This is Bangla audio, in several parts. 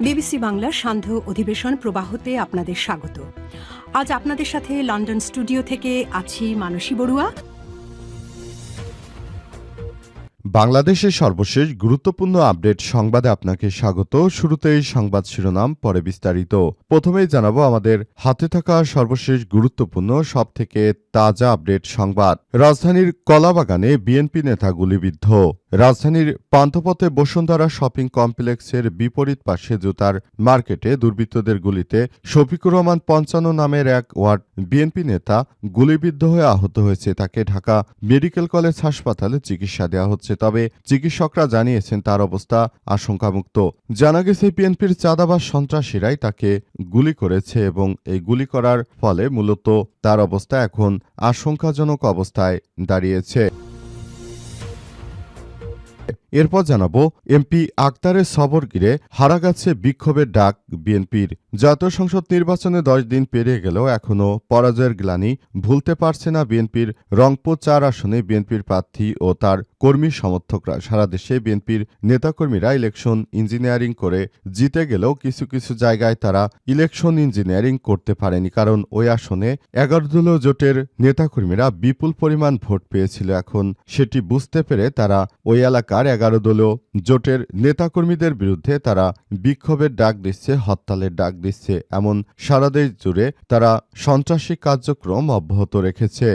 বিবিসি বাংলার সান্ধ্য অধিবেশন প্রবাহতে আপনাদের স্বাগত। আজ আপনাদের সাথে লন্ডন স্টুডিও থেকে আছি মানসী বড়ুয়া। বাংলাদেশের সর্বশেষ গুরুত্বপূর্ণ আপডেট সংবাদে আপনাকে স্বাগত। শুরুতেই সংবাদ শিরোনাম, পরে বিস্তারিত। প্রথমেই জানাবো আমাদের হাতে থাকা সর্বশেষ গুরুত্বপূর্ণ সবথেকে তাজা আপডেট সংবাদ। রাজধানীর কলাবাগানে বিএনপি নেতা গুলিবিদ্ধ। রাজধানীর পান্থপথে বসুন্ধরা শপিং কমপ্লেক্সের বিপরীত পাশে জুতার মার্কেটে দুর্বৃত্তদের গুলিতে শফিকুর রহমান ৫৫ নামের এক ওয়ার্ড বিএনপি নেতা গুলিবিদ্ধ হয়ে আহত হয়েছে। তাকে ঢাকা মেডিকেল কলেজ হাসপাতালে চিকিৎসা দেওয়া হচ্ছে, তবে চিকিৎসকরা জানিয়েছেন তার অবস্থা আশঙ্কামুক্ত। জানা গেছে বিএনপির চাঁদাবাজ সন্ত্রাসীরাই তাকে গুলি করেছে এবং এই গুলি করার ফলে মূলত তার অবস্থা এখন আশঙ্কাজনক অবস্থায় দাঁড়িয়েছে। এরপর জানাবো এমপি আক্তারের সবর ঘিরে হারাগাছে বিক্ষোভের ডাক বিএনপির। জাতীয় সংসদ নির্বাচনে ১০ দিন পেরিয়ে গেলেও এখনও পরাজয়ের গ্লানি ভুলতে পারছে না বিএনপির রংপুর ৪ আসনে বিএনপির প্রার্থী ও তার কর্মী সমর্থকরা। সারা দেশে বিএনপির নেতাকর্মীরা ইলেকশন ইঞ্জিনিয়ারিং করে জিতে গেলেও কিছু কিছু জায়গায় তারা ইলেকশন ইঞ্জিনিয়ারিং করতে পারেনি, কারণ ওই আসনে ১১ দলীয় জোটের নেতাকর্মীরা বিপুল পরিমাণ ভোট পেয়েছিল। এখন সেটি বুঝতে পেরে তারা ওই এলাকার ১১ দলীয় জোটের নেতাকর্মীদের বিরুদ্ধে তারা বিক্ষোভের ডাক দিচ্ছে, হরতালের ডাক দিচ্ছে। এমন সারা দেশ জুড়ে তারা সন্ত্রাসী কার্যক্রম অব্যাহত রেখেছে।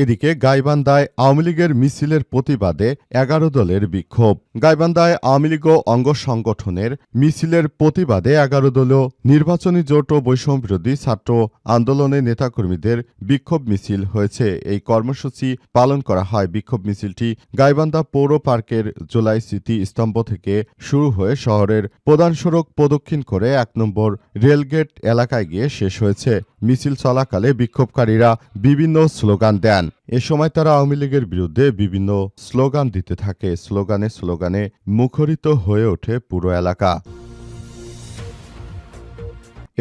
এদিকে গাইবান্ধায় আওয়ামী লীগের মিছিলের প্রতিবাদে ১১ দলের বিক্ষোভ। গাইবান্ধায় আওয়ামী লীগ অঙ্গ সংগঠনের মিছিলের প্রতিবাদে ১১ দলীয় নির্বাচনী জোট ও বৈষম্য বিরোধী ছাত্র আন্দোলনের নেতাকর্মীদের বিক্ষোভ মিছিল হয়েছে। এই কর্মসূচি পালন করা হয়। বিক্ষোভ মিছিলটি গাইবান্ধা পৌর পার্কের জোলাই স্মৃতি স্তম্ভ থেকে শুরু হয়ে শহরের প্রধান সড়ক প্রদক্ষিণ করে ১ নম্বর রেলগেট এলাকায় গিয়ে শেষ হয়েছে। মিছিল চলাকালে বিক্ষোভকারীরা বিভিন্ন স্লোগান দেন। এ সময় তারা আওয়ামী লীগের বিরুদ্ধে বিভিন্ন স্লোগান দিতে থাকে। স্লোগানে মুখরিত হয়ে ওঠে পুরো এলাকা।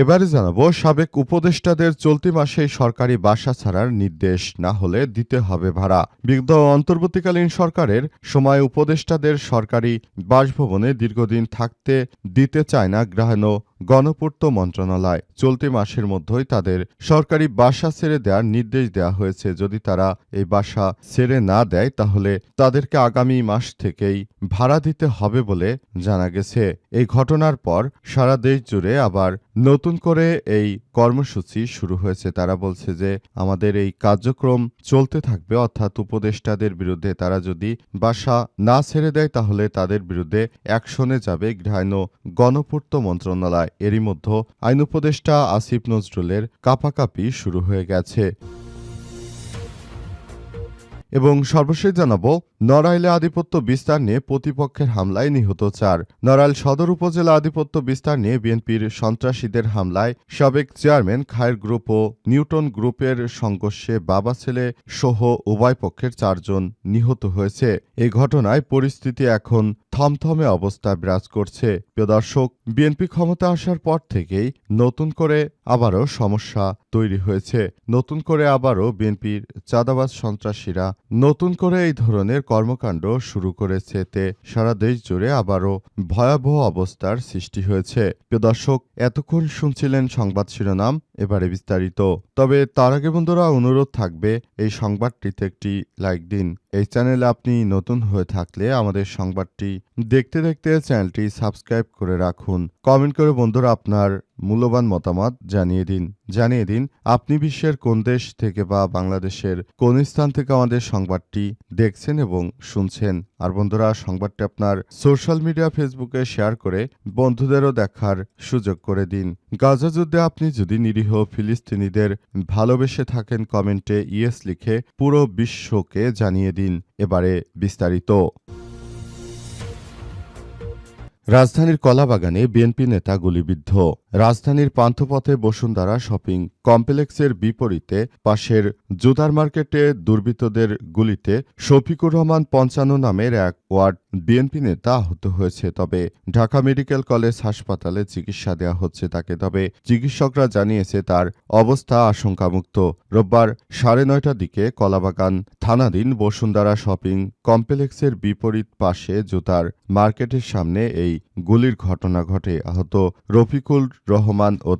এবারে জানাবো সাবেক উপদেষ্টাদের চলতি মাসে সরকারি বাসা ছাড়ার নির্দেশ না হলে দিতে হবে ভাড়া। বিগত অন্তর্বর্তীকালীন সরকারের সময় উপদেষ্টাদের সরকারি বাসভবনে দীর্ঘদিন থাকতে দিতে চায় না গৃহায়ণ গণপূর্ত মন্ত্রণালয়। চলতি মাসের মধ্যেই তাদের সরকারি বাসা ছেড়ে দেওয়ার নির্দেশ দেওয়া হয়েছে। যদি তারা এই বাসা ছেড়ে না দেয় তাহলে তাদেরকে আগামী মাস থেকেই ভাড়া দিতে হবে বলে জানা গেছে। এই ঘটনার পর সারা দেশ জুড়ে আবার নতুন করে এই কর্মসূচি শুরু হয়েছে। তারা বলছে যে আমাদের এই কার্যক্রম চলতে থাকবে, অর্থাৎ উপদেষ্টাদের বিরুদ্ধে তারা যদি বাসা না ছেড়ে দেয় তাহলে তাদের বিরুদ্ধে অ্যাকশনে যাবে গৃহায়ণ গণপূর্ত মন্ত্রণালয়। এরই মধ্যে আইন উপদেষ্টা আসিফ নজরুলের কাপাকাপি শুরু হয়ে গেছে। এবং সর্বশেষ জানাবো নড়াইলে আধিপত্য বিস্তার নিয়ে প্রতিপক্ষের হামলায় নিহত ৪। নড়াইল সদর উপজেলা আধিপত্য বিস্তার নিয়ে বিএনপির সন্ত্রাসীদের হামলায় সাবেক চেয়ারম্যান খায়ের গ্রুপ ও নিউটন গ্রুপের সংঘর্ষে বাবা ছেলে সহ উভয় পক্ষের ৪ জন নিহত হয়েছে। এই ঘটনায় পরিস্থিতি এখন থমথমে অবস্থা বিরাজ করছে। প্রিয় দর্শক, বিএনপি ক্ষমতা আসার পর থেকেই নতুন করে আবারও সমস্যা তৈরি হয়েছে। নতুন করে আবারও বিএনপির চাঁদাবাজ সন্ত্রাসীরা নতুন করে এই ধরনের কর্মকাণ্ড শুরু করেছে। এতে সারা দেশ জুড়ে আবারও ভয়াবহ অবস্থার সৃষ্টি হয়েছে। প্রিয় দর্শক, এতক্ষণ শুনছিলেন সংবাদ শিরোনাম, এবারে বিস্তারিত। তবে তার আগে বন্ধুরা অনুরোধ থাকবে এই সংবাদটিতে একটি লাইক দিন। এই চ্যানেলে আপনি নতুন হয়ে থাকলে আমাদের সংবাদটি দেখতে দেখতে চ্যানেলটি সাবস্ক্রাইব করে রাখুন। কমেন্ট করে বন্ধুরা আপনার মূল্যবান মতামত জানিয়ে দিন আপনি বিশ্বের কোন দেশ থেকে বা বাংলাদেশের কোন স্থান থেকে আমাদের সংবাদটি দেখছেন এবং শুনছেন। আর বন্ধুরা, সংবাদটি আপনার সোশ্যাল মিডিয়া ফেসবুকে শেয়ার করে বন্ধুদেরও দেখার সুযোগ করে দিন। গাজা যুদ্ধে আপনি যদি নিরীহ ফিলিস্তিনিদের ভালোবেসে থাকেন কমেন্টে ইয়েস লিখে পুরো বিশ্বকে জানিয়ে দিন। এবারে বিস্তারিত। রাজধানীর কলাবাগানে বিএনপি নেতা গুলিবিদ্ধ। রাজধানীর পান্থপথে বসুন্ধরা শপিং কমপ্লেক্সের বিপরীতে পাশের জুতার মার্কেটে দুর্বৃত্তদের গুলিতে শফিকুর রহমান ৫৫ নামের এক ওয়ার্ড বিএনপি নেতা আহত হয়েছে। তবে ঢাকা মেডিকেল কলেজ হাসপাতালে চিকিৎসা দেওয়া হচ্ছে তাকে। তবে চিকিৎসকরা জানিয়েছে তার অবস্থা আশঙ্কামুক্ত। রোববার ৯:৩০টার দিকে কলাবাগান থানাধীন বসুন্ধরা শপিং কমপ্লেক্সের বিপরীত পাশে জুতার মার্কেটের সামনে এই গুলির ঘটনা ঘটে। আহত রফিকুল রহমান ও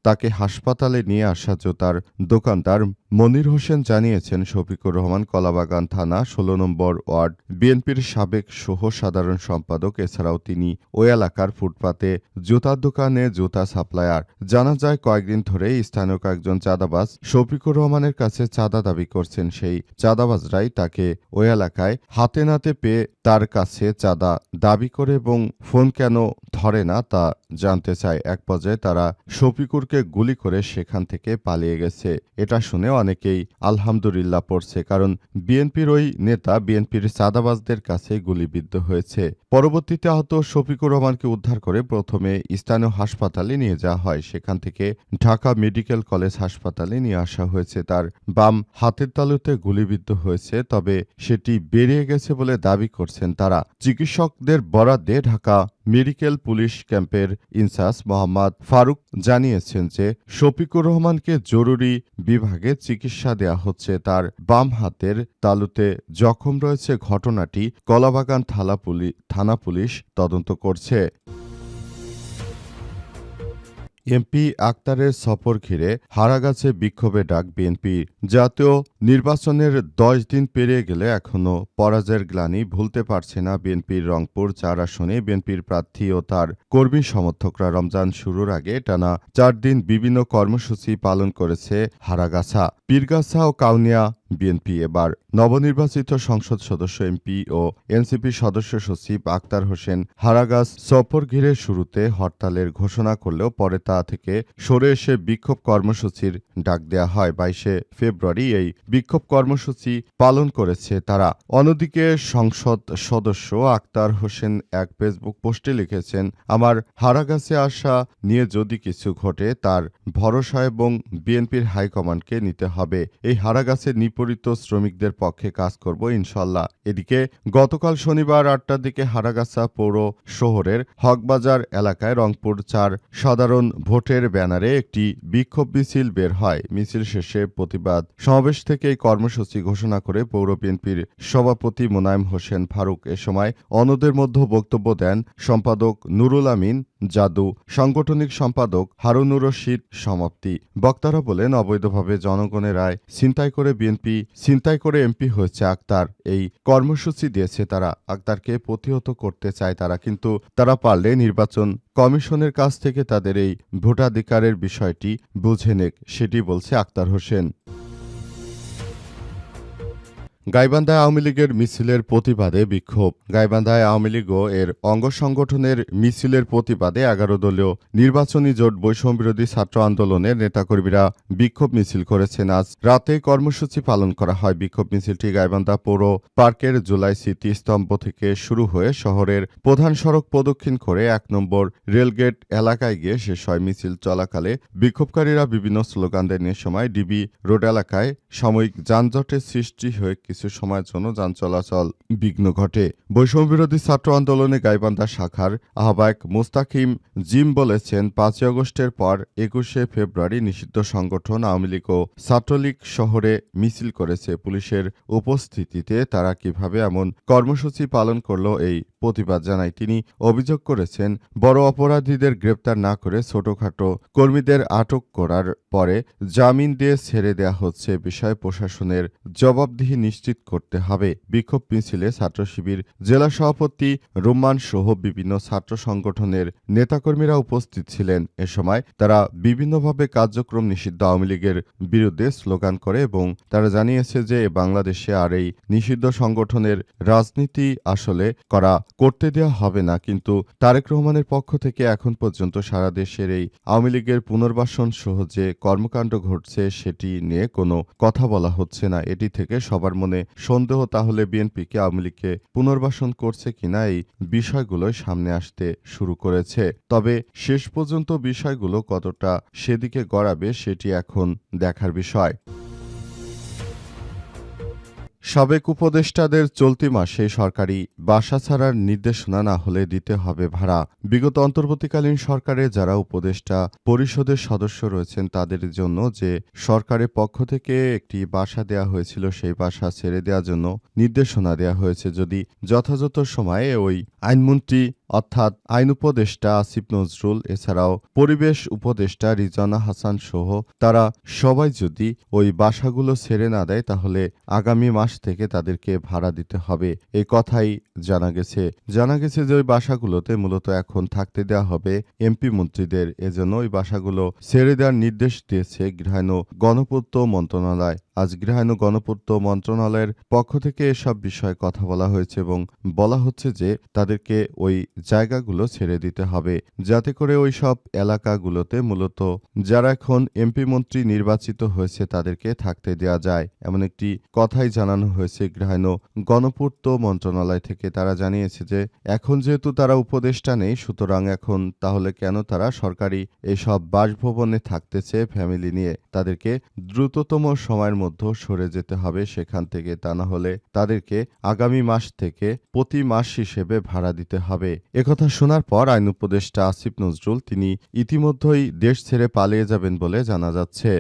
তাকে হাসপাতালে নিয়ে আসা জুতার দোকানদার মনির হোসেন জানিয়েছেন, শফিকুর রহমান কলাবাগান থানা ১৬ নম্বর ওয়ার্ড বিএনপির সাবেক সহ সাধারণ সম্পাদক। এছাড়াও তিনি ওই এলাকার ফুটপাতে জুতার দোকানে জুতা সাপ্লায়ার। জানা যায়, কয়েকদিন ধরেই স্থানীয় কয়েকজন চাঁদাবাজ শফিকুর রহমানের কাছে চাঁদা দাবি করছেন। সেই চাঁদাবাজরাই তাকে ওই এলাকায় হাতে নাতে পেয়ে তার কাছে চাঁদা দাবি করে এবং ফোন কেন ধরে না তা জানতে চায়। এক পর্যায়ে তারা শফিকুরকে গুলি করে সেখান থেকে পালিয়ে গেছে। এটা শুনে অনেকেই আলহামদুলিল্লাহ পড়ছে, কারণ বিএনপির ওই নেতা বিএনপির চাঁদাবাজদের কাছে গুলিবিদ্ধ হয়েছে। পরবর্তীতে আহত শফিকুর রহমানকে উদ্ধার করে প্রথমে স্থানীয় হাসপাতালে নিয়ে যাওয়া হয়। সেখান থেকে ঢাকা মেডিকেল কলেজ হাসপাতালে নিয়ে আসা হয়েছে। তার বাম হাতের তালুতে গুলিবিদ্ধ হয়েছে, তবে সেটি বেরিয়ে গেছে বলে দাবি করছেন তারা। চিকিৎসকদের বরাদ্দে ঢাকা মেডিকেল পুলিশ ক্যাম্পের ইনচার্জ মোহাম্মদ ফারুক জানিয়েছেন যে শফিকুর রহমানকে জরুরি বিভাগে চিকিৎসা দেয়া হচ্ছে। তার বাম হাতের তালুতে জখম রয়েছে। ঘটনাটি কলাবাগান থানা পুলিশ তদন্ত করছে। এমপি আক্তারের সফর ঘিরে হারাগাছে বিক্ষোভে ডাক বিএনপি। জাতীয় নির্বাচনের ১০ দিন পেরিয়ে গেলে এখনও পরাজয়ের গ্লানি ভুলতে পারছে না বিএনপির রংপুর ৪ আসনে বিএনপির প্রার্থী ও তার কর্মী সমর্থকরা। রমজান শুরুর আগে টানা ৪ দিন বিভিন্ন কর্মসূচি পালন করেছে হারাগাছা, পীরগাছা ও কাউনিয়া বিএনপি। এবার নবনির্বাচিত সংসদ সদস্য এমপি ও এনসিপি সদস্য সচিব আক্তার হোসেন হারাগাছ সফর ঘিরে শুরুতে হরতালের ঘোষণা করলেও পরে তা থেকে সরে এসে বিক্ষোভ কর্মসূচির ডাক দেয়া হয়। ২২শে ফেব্রুয়ারি এই বিক্ষোভ কর্মসূচি পালন করেছে তারা। অন্যদিকে সংসদ সদস্য আক্তার হোসেন এক ফেসবুক পোস্টে লিখেছেন, আমার হারাগাছে আসা নিয়ে যদি কিছু ঘটে তার ভরসা এবং বিএনপির হাইকমান্ডকে নিতে হবে। এই হারাগাছের নিপীড়িত শ্রমিকদের পক্ষে কাজ করব ইনশাল্লাহ। এদিকে গতকাল শনিবার ৮টার দিকে হারাগাছা পৌর শহরের হকবাজার এলাকায় রংপুর ৪ সাধারণ ভোটের ব্যানারে একটি বিক্ষোভ মিছিল বের হয়। মিছিল শেষে প্রতিবাদ সমাবেশ থেকে এই কর্মসূচি ঘোষণা করে পৌর বিএনপির সভাপতি মোনায়েম হোসেন ফারুক। এ সময় অন্যদের মধ্যে বক্তব্য দেন সম্পাদক নুরুল আমিন জাদু, সাংগঠনিক সম্পাদক হারুনুর রশিদ সমাপ্তি। বক্তারা বলেন, অবৈধভাবে জনগণের আয় ছিনতাই করে এমপি হয়েছে আক্তার। এই কর্মসূচি দিয়েছে তারা। আক্তারকে প্রতিহত করতে চায় তারা, কিন্তু তারা পারলে নির্বাচন কমিশনের কাছ থেকে তাদের এই ভোটাধিকারের বিষয়টি বুঝে নেক, সেটি বলছে আক্তার হোসেন। গাইবান্ধায় আওয়ামী লীগের মিছিলের প্রতিবাদে বিক্ষোভ। গাইবান্ধায় আওয়ামী লীগ ও এর অঙ্গ সংগঠনের মিছিলের প্রতিবাদে ১১ দলীয় নির্বাচনী জোট বৈষম্যবিরোধী ছাত্র আন্দোলনের নেতাকর্মীরা বিক্ষোভ মিছিল করেছেন। আজ রাতে কর্মসূচি পালন করা হয়। বিক্ষোভ মিছিলটি গাইবান্ধা পৌর পার্কের জুলাই স্মৃতিস্তম্ভ থেকে শুরু হয়ে শহরের প্রধান সড়ক প্রদক্ষিণ করে ১ নম্বর রেলগেট এলাকায় গিয়ে শেষ হয়। মিছিল চলাকালে বিক্ষোভকারীরা বিভিন্ন স্লোগান দেন। এ সময় ডিবি রোড এলাকায় সাময়িক যানজটের সৃষ্টি হয়ে কিছু সময়ের জন্য যান চলাচল বিঘ্ন ঘটে। বৈষম্যবিরোধী ছাত্র আন্দোলনে গাইবান্ধা শাখার আহ্বায়ক মুস্তাকিম জিম বলেছেন, ৫ই আগস্টের পর ২১শে ফেব্রুয়ারি নিষিদ্ধ সংগঠন আওয়ামী লীগ ও ছাত্রলীগ শহরে মিছিল করেছে। পুলিশের উপস্থিতিতে তারা কিভাবে এমন কর্মসূচি পালন করলো এই প্রতিবাদ জানায়। তিনি অভিযোগ করেছেন, বড় অপরাধীদের গ্রেপ্তার না করে ছোটখাটো কর্মীদের আটক করার পরে জামিন দিয়ে ছেড়ে দেয়া হচ্ছে। বিষয়ে প্রশাসনের জবাবদিহি নিশ্চিত করতে হবে। বিক্ষোভ মিছিলে ছাত্র শিবির জেলা সভাপতি রুম্মান সহ বিভিন্ন ছাত্র সংগঠনের নেতাকর্মীরা উপস্থিত ছিলেন। এ সময় তারা বিভিন্নভাবে কার্যক্রম নিষিদ্ধ আওয়ামী লীগের বিরুদ্ধে স্লোগান করে এবং তারা জানিয়েছে যে বাংলাদেশে আর এই নিষিদ্ধ সংগঠনের রাজনীতি আসলে করতে দেওয়া হবে না। কিন্তু তারেক রহমানের পক্ষ থেকে এখন পর্যন্ত সারা দেশের এই আওয়ামী লীগের পুনর্বাসন সহ যে কর্মকাণ্ড ঘটছে সেটি নিয়ে কোনো কথা বলা হচ্ছে না। এটি থেকে সবার মনে মনে সন্দেহ, তাহলে বিএনপিকে আওয়ামী লীগকে পুনর্বাসন করছে কিনা এই বিষয়গুলোই সামনে আসতে শুরু করেছে। তবে শেষ পর্যন্ত বিষয়গুলো কতটা সেদিকে গড়াবে সেটি এখন দেখার বিষয়। সাবেক উপদেষ্টাদের চলতি মাসে সরকারি বাসা ছাড়ার নির্দেশনা না হলে দিতে হবে ভাড়া। বিগত অন্তর্বর্তীকালীন সরকারে যারা উপদেষ্টা পরিষদের সদস্য রয়েছেন তাদের জন্য যে সরকারের পক্ষ থেকে একটি বাসা দেয়া হয়েছিল, সেই বাসা ছেড়ে দেওয়ার জন্য নির্দেশনা দেওয়া হয়েছে। যদি যথাযথ সময়ে ওই আইনমন্ত্রী অর্থাৎ আইন উপদেষ্টা আসিফ নজরুল, এছাড়াও পরিবেশ উপদেষ্টা রিজওয়ানা হাসান সহ তারা সবাই যদি ওই বাসাগুলো ছেড়ে না দেয়, তাহলে আগামী মাস থেকে তাদেরকে ভাড়া দিতে হবে, এই কথাই জানা গেছে যে ওই বাসাগুলোতে মূলত এখন থাকতে দেওয়া হবে এমপি মন্ত্রীদের। এজন্য ওই বাসাগুলো ছেড়ে দেওয়ার নির্দেশ দিয়েছে গৃহায়ণ গণপূর্ত মন্ত্রণালয়। আজ গৃহায়ণ গণপূর্ত মন্ত্রণালয়ের পক্ষ থেকে এসব বিষয়ে কথা বলা হয়েছে এবং বলা হচ্ছে যে তাদেরকে ওই জায়গাগুলো ছেড়ে দিতে হবে, যাতে করে ওই সব এলাকাগুলোতে মূলত যারা এখন এমপি মন্ত্রী নির্বাচিত হয়েছে তাদেরকে থাকতে দেওয়া যায়, এমন একটি কথাই জানানো হয়েছে গৃহায়ণ গণপূর্ত মন্ত্রণালয় থেকে। তারা জানিয়েছে যে এখন যেহেতু তারা উপদেষ্টা নেই, সুতরাং এখন তাহলে কেন তারা সরকারি এসব বাসভবনে থাকতেছে ফ্যামিলি নিয়ে, তাদেরকে দ্রুততম সময়ের মধ্যে সরে যেতে হবে সেখান থেকে, তা না হলে তাদেরকে আগামী মাস থেকে প্রতি মাস হিসেবে ভাড়া দিতে হবে। একথা শোনার পর আইন উপদেষ্টা আসিফ নজরুল তিনি ইতিমধ্যেই দেশ ছেড়ে পালিয়ে যাবেন বলে জানা যাচ্ছে।